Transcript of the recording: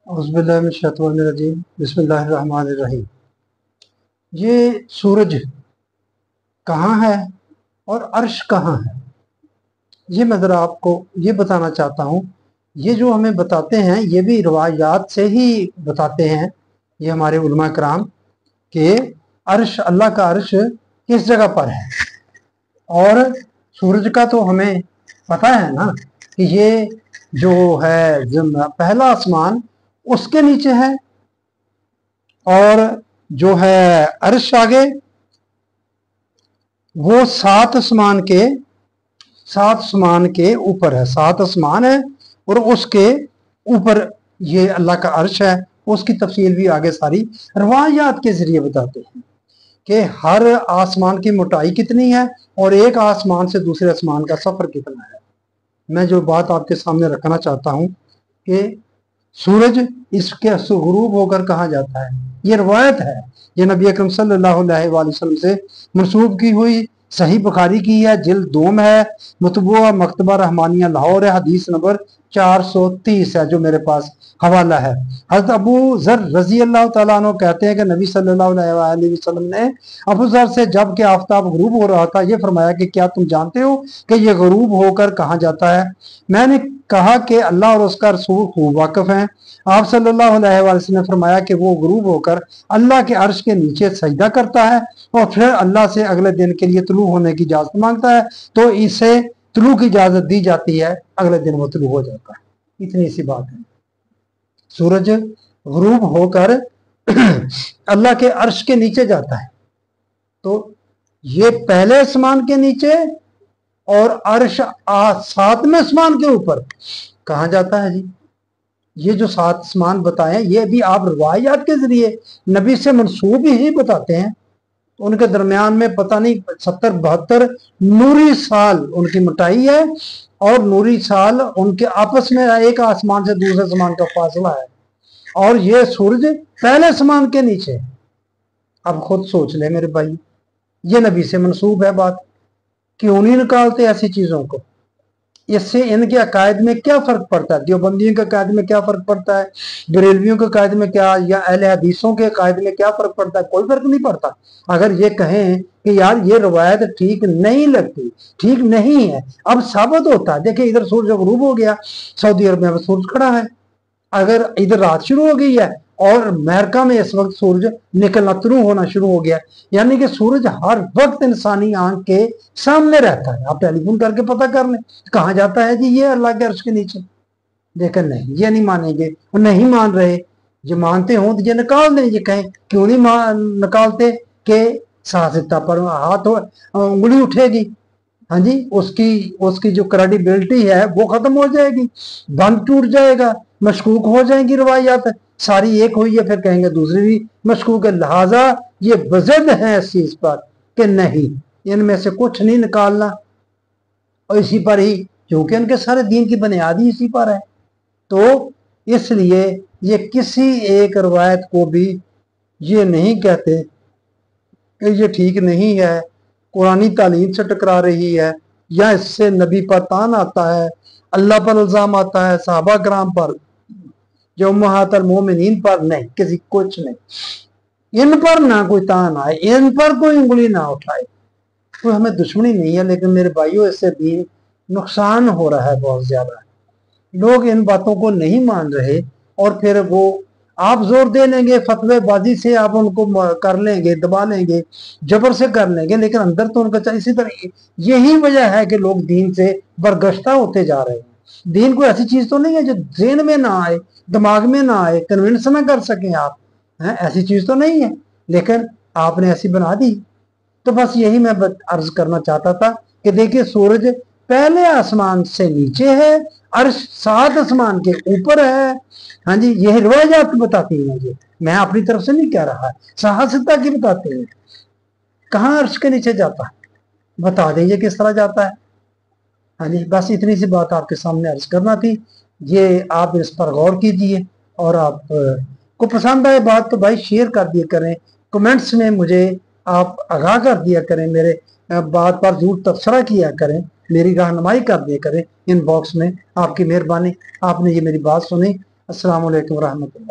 औज़ुबिल्लाहिमिनश्शैतानिर्रजीम बिस्मिल्लाहिर्रहमानिर्रहीम। ये सूरज कहाँ है और अर्श कहाँ है, ये मैं ज़रा आपको ये बताना चाहता हूँ। ये जो हमें बताते हैं ये भी रिवायात से ही बताते हैं, ये हमारे उलमा कराम कि अर्श, अल्लाह का अर्श किस जगह पर है। और सूरज का तो हमें पता है ना कि ये जो है पहला आसमान उसके नीचे है, और जो है अर्श आगे वो सात आसमान के ऊपर है। सात आसमान है और उसके ऊपर ये अल्लाह का अर्श है। उसकी तफसील भी आगे सारी रवायात के जरिए बताते हैं कि हर आसमान की मोटाई कितनी है और एक आसमान से दूसरे आसमान का सफ़र कितना है। मैं जो बात आपके सामने रखना चाहता हूँ कि सूरज इसके गुरूब होकर कहाँ जाता है, ये रवायत है, ये नबी अकरम सल्लल्लाहु अलैहि वसल्लम से मनसूब की हुई सही बुखारी की है, जिल्द 2 में है, मतबूआ मकतबा रहमानिया लाहौर है, हदीस नंबर 430 है जो मेरे पास हवाला है। हज़रत अबू ज़र रज़ी अल्लाह तआला अन्हु कहते हैं कि नबी सल्लल्लाहु अलैहि वसल्लम ने अबू ज़र से जब कि आफ्ताब गुरूब हो रहा था ये फरमाया कि क्या तुम जानते हो कि ये गुरूब होकर कहाँ जाता है। मैंने कहा कि अल्लाह और उसका रसूल खूब वाकिफ हैं। आप सल्लल्लाहु अलैहि वसल्लम ने फरमाया कि वो गुरूब होकर अल्लाह के अर्श के नीचे सजदा करता है और फिर अल्लाह से अगले दिन के लिए तुलू होने की इजाज़त मांगता है, तो इसे तुलू की इजाज़त दी जाती है, अगले दिन वो तुलू हो जाता है। इतनी सी बात है। सूरज गुरूब होकर अल्लाह के अर्श के नीचे जाता है, तो ये पहले आसमान के नीचे और अर्श 7वें आसमान के ऊपर कहाँ जाता है जी। ये जो 7 आसमान बताए ये भी आप रवायात के जरिए नबी से मनसूब ही बताते हैं। उनके दरमियान में पता नहीं 70-72 नूरी साल उनकी मोटाई है और नूरी साल उनके आपस में एक आसमान से दूसरे आसमान का फासला है, और ये सूरज पहले आसमान के नीचे। अब खुद सोच ले मेरे भाई, ये नबी से मनसूब है बात, क्यों नहीं निकालते ऐसी चीज़ों को। इससे इनके अकायद में क्या फ़र्क पड़ता है, देवबंदियों के अकायद में क्या फ़र्क पड़ता है, बरेलवियों के अकायद में क्या, या अहले हदीसों के अकायद में क्या फ़र्क पड़ता है, कोई फ़र्क नहीं पड़ता। अगर ये कहें कि यार ये रवायत ठीक नहीं लगती, ठीक नहीं है, अब साबित होता है। देखिए इधर सूरज गुरूब हो गया, सऊदी अरब में सूरज खड़ा है, अगर इधर रात शुरू हो गई है और अमेरिका में इस वक्त सूरज निकलना शुरू होना शुरू हो गया, यानी कि सूरज हर वक्त इंसानी आंख के सामने रहता है। आप टेलीफोन करके पता कर लें कहाँ जाता है जी, ये अल्लाह के अर्श के नीचे। लेकिन नहीं, ये नहीं मानेंगे, नहीं मान रहे। जो मानते हों तो ये निकाल दें, ये कहें क्यों नहीं निकालते कि साहसिकता पर हाथ उंगली उठेगी, हाँ जी, उसकी जो क्रेडिबिलिटी है वो खत्म हो जाएगी, बंद टूट जाएगा, मशकूक हो जाएंगी रवायात सारी एक हुई है, फिर कहेंगे दूसरी भी मशकूक है। लिहाजा ये वज़द है इस चीज पर कि नहीं, इनमें से कुछ नहीं निकालना, और इसी पर ही, क्योंकि उनके सारे दीन की बुनियाद ही इसी पर है, तो इसलिए ये किसी एक रवायत को भी ये नहीं कहते कि ये ठीक नहीं है, कुरानी तालीम से टकरा रही है, या इससे नबी पर तान आता है, अल्लाह पर इल्ज़ाम आता है, सहाबा कराम पर, जो उम्महातुल मोमिनीन पर नहीं, किसी कुछ नहीं, इन पर ना कोई तान आए, इन पर कोई उंगली ना उठाए। कोई हमें दुश्मनी नहीं है, लेकिन मेरे भाइयों इससे भी नुकसान हो रहा है बहुत ज्यादा। लोग इन बातों को नहीं मान रहे और फिर वो आप जोर दे लेंगे, फतवेबाजी से आप उनको कर लेंगे, दबा लेंगे, जबर से कर लेंगे, लेकिन अंदर तो उनका इसी तरह। यही वजह है कि लोग दीन से बरगश्ता होते जा रहे हैं। दीन कोई ऐसी चीज तो नहीं है जो ज़हन में ना आए, दिमाग में ना आए, कन्विंस ना कर सकें आप, हैं, ऐसी चीज तो नहीं है, लेकिन आपने ऐसी बना दी। तो बस यही मैं अर्ज करना चाहता था कि देखिए सूरज पहले आसमान से नीचे है, अर्श 7 आसमान के ऊपर है। हाँ जी, यही रिवायात बताती है, मुझे, मैं अपनी तरफ से नहीं कह रहा, साहसिकता की बताते हैं। कहाँ अर्श के नीचे जाता है, बता दीजिए किस तरह जाता है। हाँ जी, बस इतनी सी बात आपके सामने अर्ज करना थी। ये आप इस पर गौर कीजिए, और आप को पसंद आए बात तो भाई शेयर कर दिया करें, कमेंट्स में मुझे आप आगाह कर दिया करें, मेरे बात पर जरूर तबसरा किया करें, मेरी रहनुमाई कर दिया करें इनबॉक्स में। आपकी मेहरबानी, आपने ये मेरी बात सुनी, अस्सलाम वालेकुम रहमतुल्लाह।